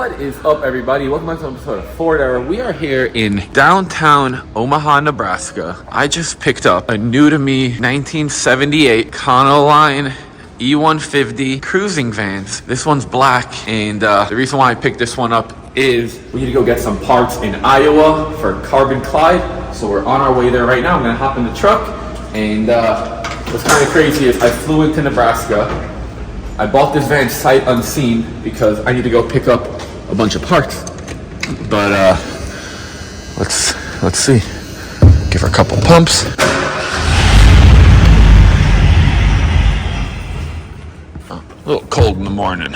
What is up, everybody? Welcome back to an episode of Ford Era. We are here in downtown Omaha, Nebraska. I just picked up a new to me 1978 Econoline E150 Crusing vans. This one's black, and the reason why I picked this one up is we need to go get some parts in Iowa for Carbon Clyde. So we're on our way there right now. I'm gonna hop in the truck, and what's kind of crazy is I flew into Nebraska. I bought this van sight unseen because I need to go pick up a bunch of parts. But let's see. Give her a couple pumps. Oh, a little cold in the morning.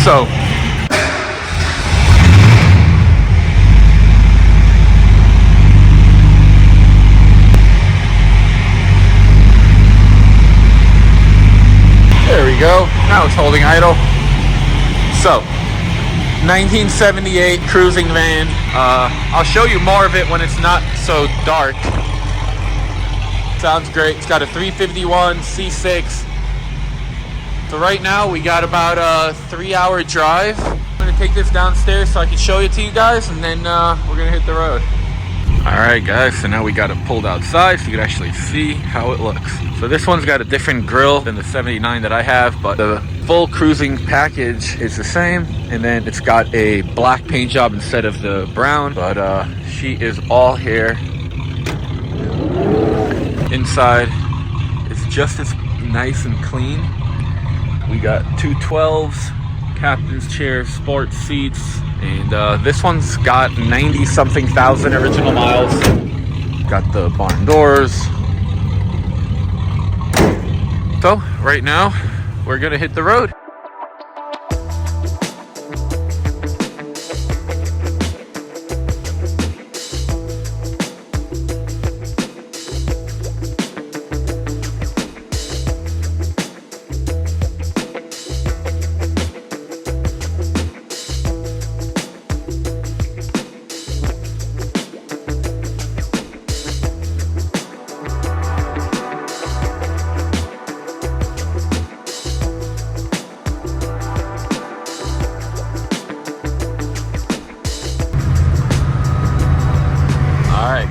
So there we go. Now it's holding idle. So 1978 cruising van. I'll show you more of it when it's not so dark. Sounds great. It's got a 351 C6. So right now we got about a 3-hour drive. I'm gonna take this downstairs so I can show it to you guys, and then we're gonna hit the road. Alright guys, so now we got it pulled outside so you can actually see how it looks. So this one's got a different grille than the 79 that I have, but the full cruising package is the same, and then it's got a black paint job instead of the brown, but she is all here. Inside it's just as nice and clean. We got two 12s, captain's chair, sports seats, and this one's got 90-something thousand original miles. Got the barn doors. So right now we're gonna hit the road.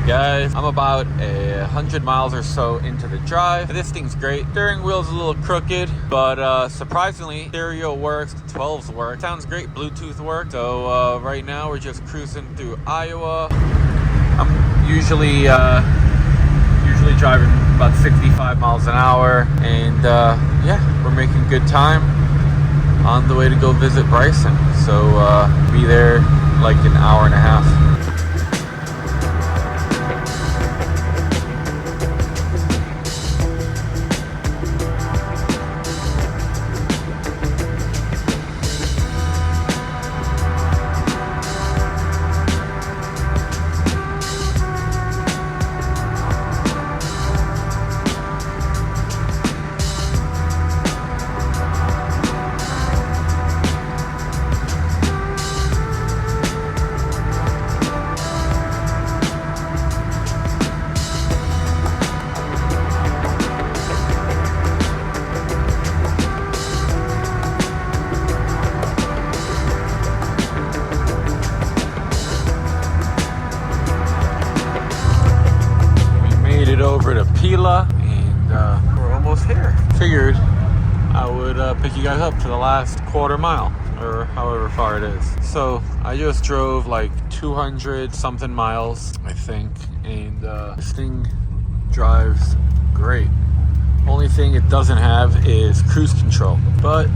Guys, I'm about 100 miles or so into the drive. This thing's great. Steering wheel's a little crooked, but surprisingly, stereo works, 12s work. Sounds great, Bluetooth works. So right now we're just cruising through Iowa. I'm usually driving about 65 miles an hour, and yeah, we're making good time on the way to go visit Bryson. So be there like an hour and a half. Over to Pila, and we're almost here. Figured I would pick you guys up to the last quarter mile, or however far it is. So I just drove like 200 something miles, I think, and this thing drives great. Only thing it doesn't have is cruise control, but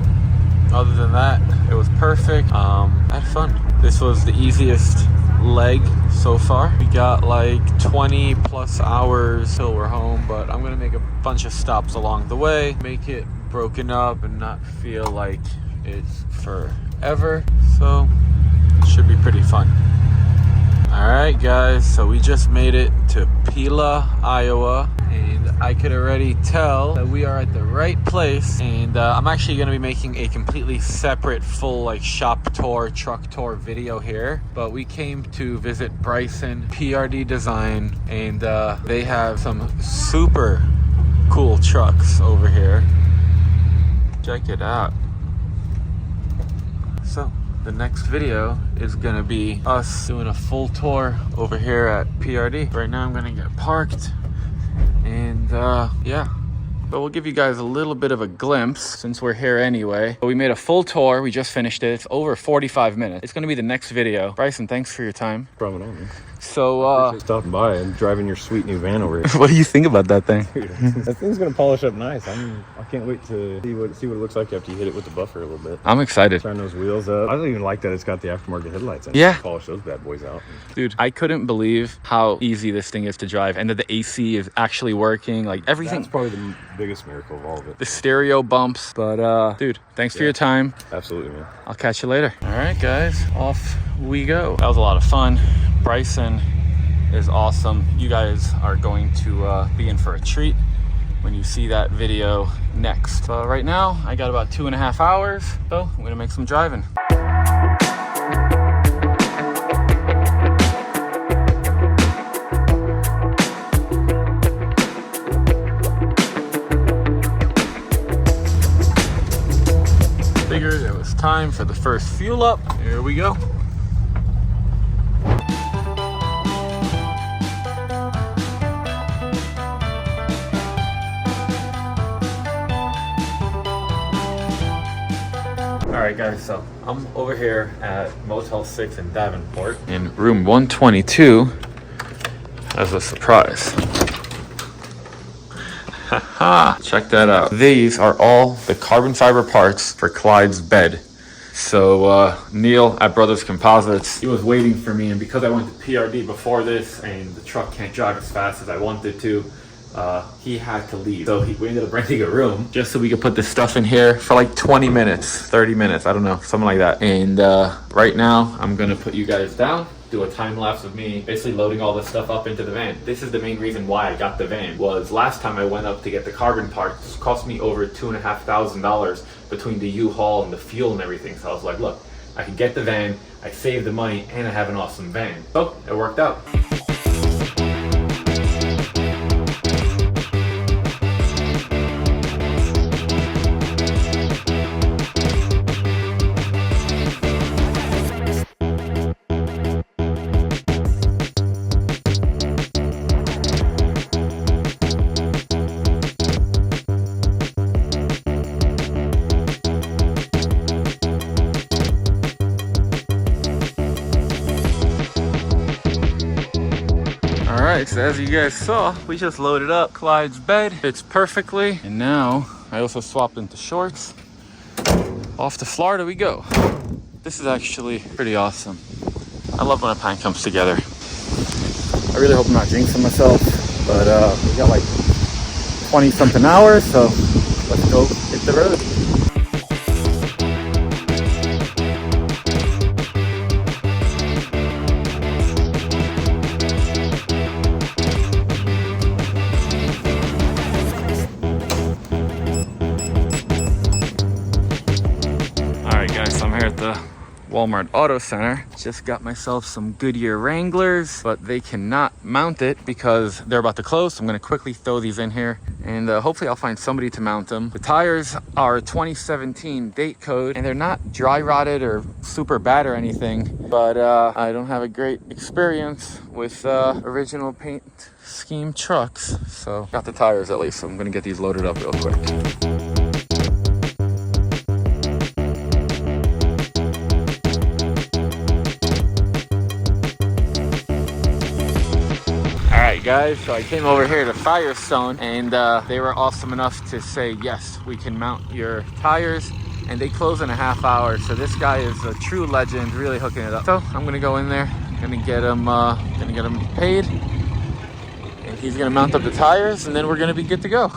other than that, it was perfect. I had fun. This was the easiest leg so far. We got like 20 plus hours till we're home, but I'm gonna make a bunch of stops along the way, make it broken up and not feel like it's forever. So it should be pretty fun. Alright guys, so we just made it to Pila, Iowa, and I could already tell that we are at the right place. And I'm actually going to be making a completely separate full like shop tour, truck tour video here. But we came to visit Bryson PRD Design, and they have some super cool trucks over here. Check it out. So the next video is gonna be us doing a full tour over here at PRD. Right now I'm gonna get parked, and yeah, but we'll give you guys a little bit of a glimpse since we're here anyway. But we made a full tour. We just finished it. It's over 45 minutes. It's gonna be the next video. Bryson, thanks for your time. Problem on, man. So appreciate stopping by and driving your sweet new van over here. What do you think about that thing? Dude, that thing's gonna polish up nice. I can't wait to see what it looks like after you hit it with the buffer a little bit. I'm excited. Turn those wheels up. I don't even like that it's got the aftermarket headlights in it. Yeah. Polish those bad boys out. Dude, I couldn't believe how easy this thing is to drive, and that the AC is actually working. Like everything. That's probably the biggest miracle of all of it. The stereo bumps. But dude, thanks for your time. Absolutely, man. I'll catch you later. All right, guys, off we go. That was a lot of fun. Bryson is awesome. You guys are going to be in for a treat when you see that video next. So right now, I got about 2.5 hours, so I'm gonna make some driving. Figured it was time for the first fuel up. Here we go. Alright guys, so I'm over here at Motel 6 in Davenport in room 122 as a surprise. Haha, check that out. These are all the carbon fiber parts for Clyde's bed. So Neil at Brothers Composites, he was waiting for me, and because I went to PRD before this and the truck can't drive as fast as I wanted to, he had to leave. So we ended up renting a room just so we could put this stuff in here for like 20 minutes, 30 minutes, I don't know, something like that. And right now I'm gonna put you guys down, do a time lapse of me basically loading all this stuff up into the van. This is the main reason why I got the van. Was last time I went up to get the carbon parts, it cost me over $2,500 between the U-Haul and the fuel and everything. So I was like, look, I can get the van, I save the money, and I have an awesome van. So it worked out. Alright, so as you guys saw, we just loaded up Clyde's bed. Fits perfectly. And now, I also swapped into shorts. Off to Florida we go. This is actually pretty awesome. I love when a plan comes together. I really hope I'm not jinxing myself, but we got like 20 something hours, so let's go hit the road. So I'm here at the Walmart Auto Center. Just got myself some Goodyear Wranglers, but they cannot mount it because they're about to close. So I'm gonna quickly throw these in here, and hopefully I'll find somebody to mount them. The tires are 2017 date code, and they're not dry rotted or super bad or anything, but I don't have a great experience with original paint scheme trucks. So got the tires at least, so I'm gonna get these loaded up real quick. Alright guys, so I came over here to Firestone, and they were awesome enough to say, yes, we can mount your tires, and they close in a half hour. So this guy is a true legend, really hooking it up. So I'm gonna go in there, gonna get him paid, and he's gonna mount up the tires, and then we're gonna be good to go.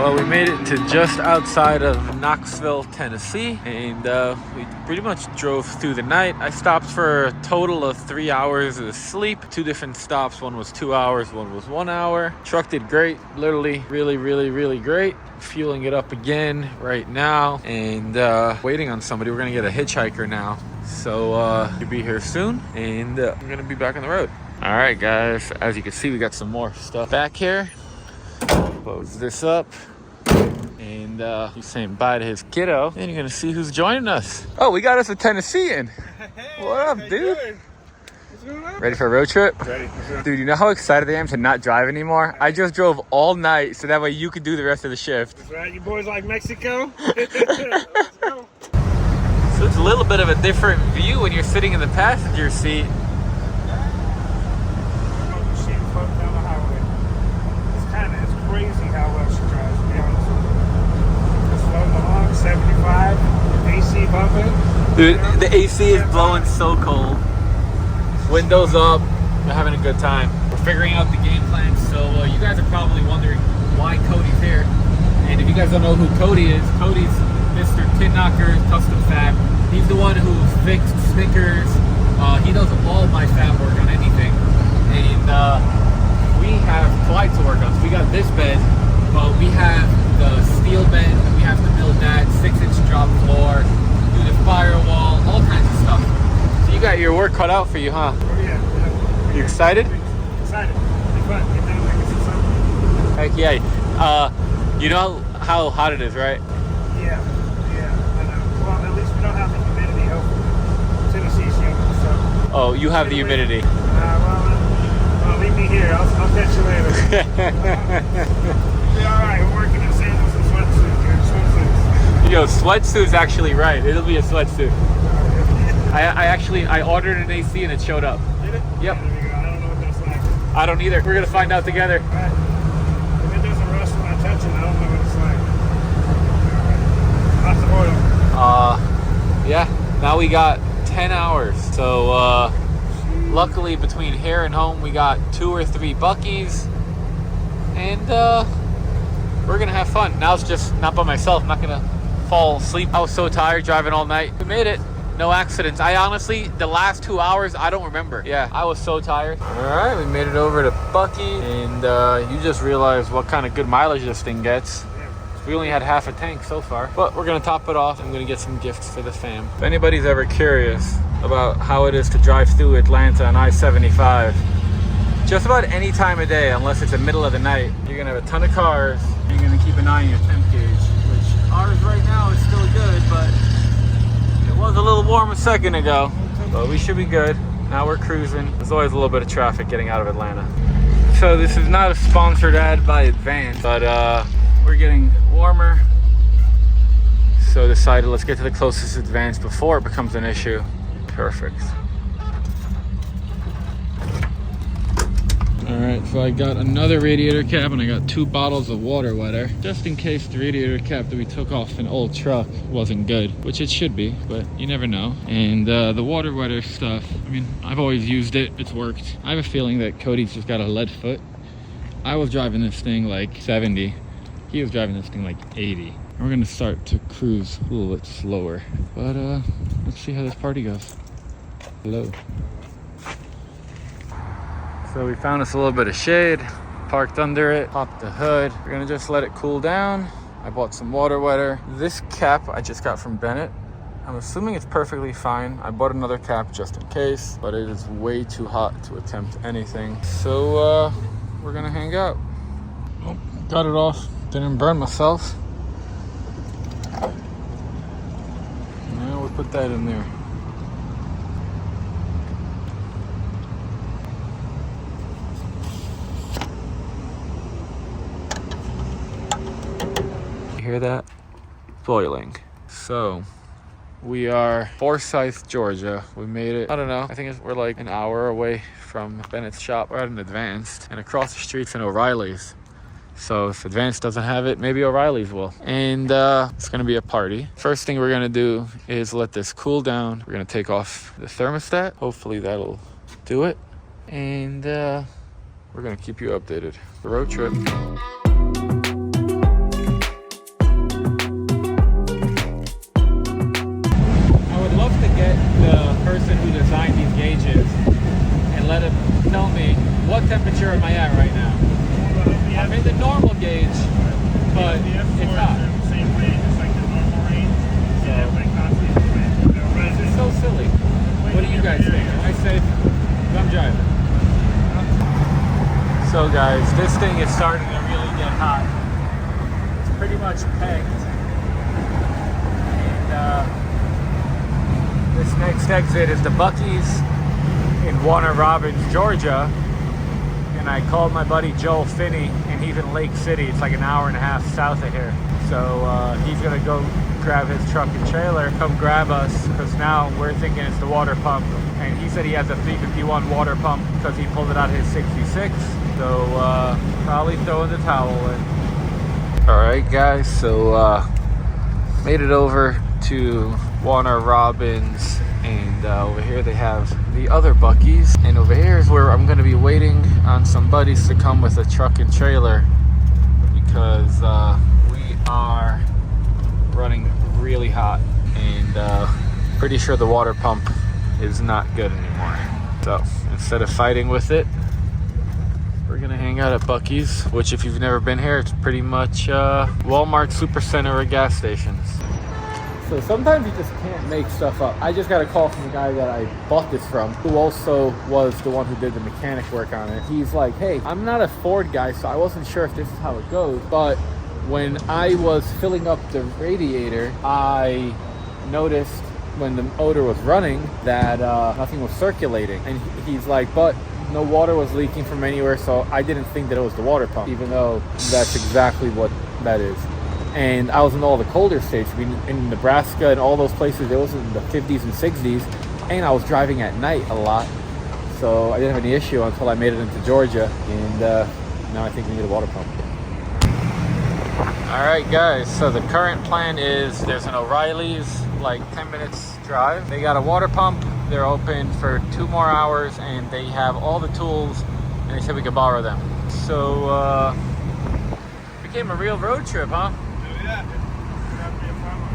Well, we made it to just outside of Knoxville, Tennessee, and we pretty much drove through the night. I stopped for a total of 3 hours of sleep. 2 different stops. One was 2 hours, one was 1 hour. Truck did great, literally really great. Fueling it up again right now, and waiting on somebody. We're gonna get a hitchhiker now, so he'll be here soon, and I'm gonna be back on the road. All right, guys, as you can see, we got some more stuff back here. Close this up, and he's saying bye to his kiddo, and you're gonna see who's joining us. Oh, we got us a Tennessean. Hey, what up, dude? What's going on? Ready for a road trip? Ready. Dude, you know how excited I am to not drive anymore? I just drove all night, so that way you could do the rest of the shift. That's right. You boys like Mexico? Let's go. So it's a little bit of a different view when you're sitting in the passenger seat. It's crazy how well she drives, to be honest with you. Just floating along, 75, AC bumping. Dude, the AC is blowing so cold. Windows up, we're having a good time. We're figuring out the game plan, so you guys are probably wondering why Cody's here. And if you guys don't know who Cody is, Cody's Mr. Tin Knocker Custom Fab. He's the one who fixed stickers. He does all my fab work on anything. And we have quite to work on. So we got this bed, but we have the steel bed, we have to build that, 6-inch drop floor, do the firewall, all kinds of stuff. So you got your work cut out for you, huh? Oh, yeah. You excited? Excited. Be fun. Get down there and see something. Heck yeah. You know how hot it is, right? Yeah. I know. Well, at least we don't have the humidity. Hopefully. Tennessee's humid, so. Oh, you have the humidity. Well, leave me here. I'll catch you later. Be all right. We're working in sandals and sweatsuits. Yo, sweatsuit's actually right. It'll be a sweatsuit. I ordered an AC and it showed up. Did it? Yep. There we go. I don't know what that's like. I don't either. We're gonna find out together. All right. If it doesn't rust when I touch it, I don't know what it's like. All right. Lots of oil. Yeah. Now we got 10 hours. So luckily between here and home we got 2 or 3 Buc-ee's, and we're gonna have fun. Now it's just not by myself. I'm not gonna fall asleep. I was so tired driving all night. We made it. No accidents. I honestly, the last 2 hours, I don't remember. Yeah, I was so tired. All right, we made it over to Buc-ee, and you just realized what kind of good mileage this thing gets. We only had half a tank so far, but we're gonna top it off. I'm gonna get some gifts for the fam. If anybody's ever curious about how it is to drive through Atlanta on I-75, just about any time of day, unless it's the middle of the night, you're gonna have a ton of cars. You're gonna keep an eye on your temp gauge, which ours right now is still good, but it was a little warm a second ago. But we should be good. Now we're cruising. There's always a little bit of traffic getting out of Atlanta. So this is not a sponsored ad by Advance, but we're getting warmer. So decided let's get to the closest Advance before it becomes an issue. Perfect. All right, so I got another radiator cap and I got 2 bottles of water wetter, just in case the radiator cap that we took off an old truck wasn't good, which it should be, but you never know. And the water wetter stuff, I mean, I've always used it, it's worked. I have a feeling that Cody's just got a lead foot. I was driving this thing like 70. He was driving this thing like 80. We're gonna start to cruise a little bit slower, but let's see how this party goes. Hello. So we found us a little bit of shade, parked under it, popped the hood. We're gonna just let it cool down. I bought some water wetter. This cap I just got from Bennett. I'm assuming it's perfectly fine. I bought another cap just in case, but it is way too hot to attempt anything. So we're gonna hang out. Oh, got it off. Didn't burn myself. Now we'll put that in there. You hear that? Boiling. So we are Forsyth, Georgia. We made it. I don't know. I think we're like an hour away from Bennett's shop. We're at an Advanced, and across the street's an O'Reilly's. So if Advance doesn't have it, maybe O'Reilly's will. And it's gonna be a party. First thing we're gonna do is let this cool down. We're gonna take off the thermostat. Hopefully that'll do it. And we're gonna keep you updated. Road trip. tell me, what temperature am I at right now? I'm in the normal gauge, but it's hot. The same range, it's like the normal range. So everybody constantly This is so silly. What do you guys think? Am I safe? I'm driving. So guys, this thing is starting to really get hot. It's pretty much pegged. And this next exit is the Buc-ee's in Warner Robins, Georgia. And I called my buddy Joel Finney, and he's in Lake City. It's like an hour and a half south of here. So he's gonna go grab his truck and trailer, come grab us, because now we're thinking it's the water pump. And he said he has a 351 water pump because he pulled it out of his 66. So probably throwing the towel in. All right, guys. So made it over to Warner Robins, and over here they have the other Buc-ee's, and over here is where I'm going to be waiting on some buddies to come with a truck and trailer, because we are running really hot, and pretty sure the water pump is not good anymore. So instead of fighting with it, we're gonna hang out at Buc-ee's, which if you've never been here, it's pretty much Walmart Supercenter or gas stations. So sometimes you just can't make stuff up. I just got a call from the guy that I bought this from, who also was the one who did the mechanic work on it. He's like, hey, I'm not a Ford guy, so I wasn't sure if this is how it goes, but when I was filling up the radiator, I noticed when the motor was running that nothing was circulating. And he's like, but no water was leaking from anywhere, so I didn't think that it was the water pump, even though that's exactly what that is. And I was in all the colder states. I mean, in Nebraska and all those places, it was in the 50s and 60s, and I was driving at night a lot, so I didn't have any issue until I made it into Georgia, and now I think we need a water pump. All right, guys, so the current plan is there's an O'Reilly's like 10 minutes drive. They got a water pump. They're open for 2 more hours, and they have all the tools, and they said we could borrow them. So became a real road trip, huh? Yeah. That'd be a problem.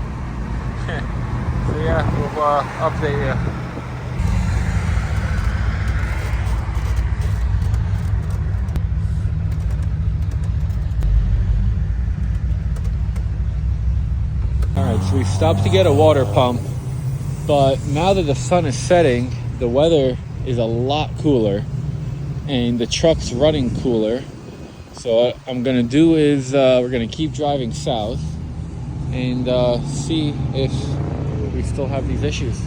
So yeah, we'll update you. Alright, so we stopped to get a water pump, but now that the sun is setting, the weather is a lot cooler and the truck's running cooler. So what I'm gonna do is we're gonna keep driving south and see if we still have these issues.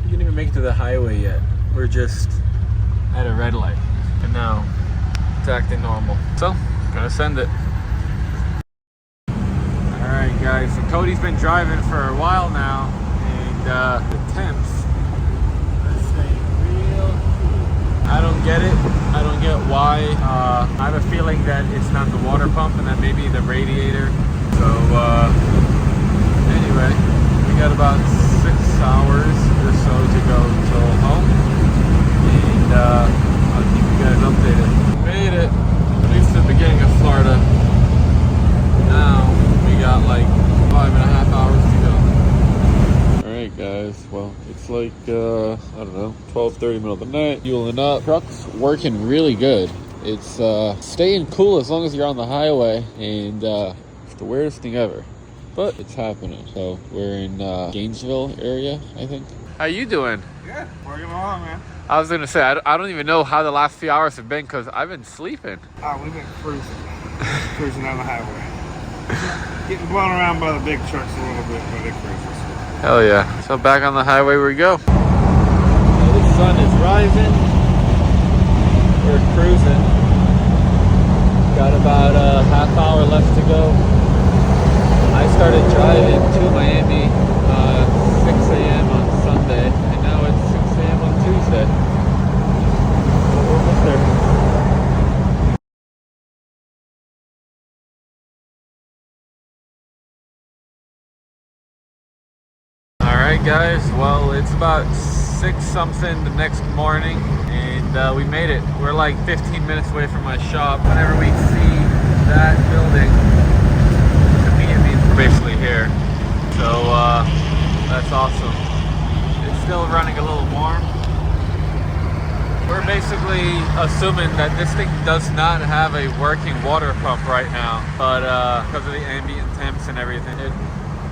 We didn't even make it to the highway yet. We're just at a red light, and now it's acting normal. So, gonna send it. Alright guys, so Cody's been driving for a while now, and the temps are staying real cool. I don't get it. I don't get why. I have a feeling that it's not the water pump and that maybe the radiator. So anyway, we got about 6 hours or so to go till home, and I'll keep you guys updated. Made it, at least the beginning of Florida. Now we got like 5.5 hours to go. Alright guys, well it's like I don't know, 12:30 middle of the night, fueling up. Truck's working really good. It's staying cool as long as you're on the highway, and it's the weirdest thing ever, but it's happening. So we're in Gainesville area, I think. How you doing? Yeah, working along, man. I was gonna say, I don't even know how the last few hours have been, because I've been sleeping. Oh, we've been cruising down the highway. Getting blown around by the big trucks a little bit, but it cruises. Hell yeah. So back on the highway we go. The sun is rising. We're cruising. Got about a half hour left to go. I started driving to Miami 6 a.m. on Sunday, and now it's 6 a.m. on Tuesday. So we're almost there. Alright guys, well it's about 6 something the next morning, and we made it. We're like 15 minutes away from my shop. Whenever we see that building, to me it means we're basically here. So that's awesome. It's still running a little warm. we're basically assuming that this thing does not have a working water pump right now, but because of the ambient temps and everything, it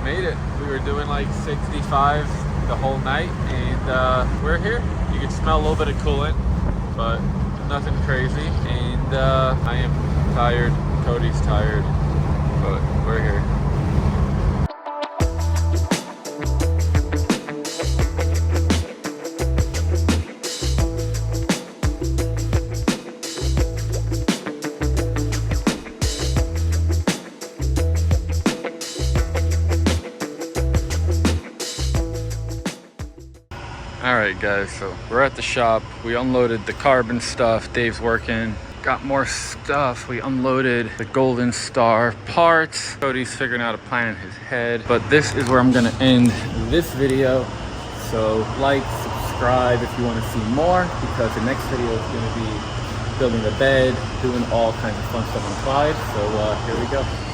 made it. We were doing like 65 the whole night, and we're here. You can smell a little bit of coolant, but nothing crazy. And I am tired. Cody's tired, but we're here. Alright guys, so we're at the shop. We unloaded the carbon stuff. Dave's working. Got more stuff. We unloaded the Golden Star parts. Cody's figuring out a plan in his head. But this is where I'm gonna end this video. So like, subscribe if you want to see more, because the next video is gonna be building the bed, doing all kinds of fun stuff on 5. So here we go.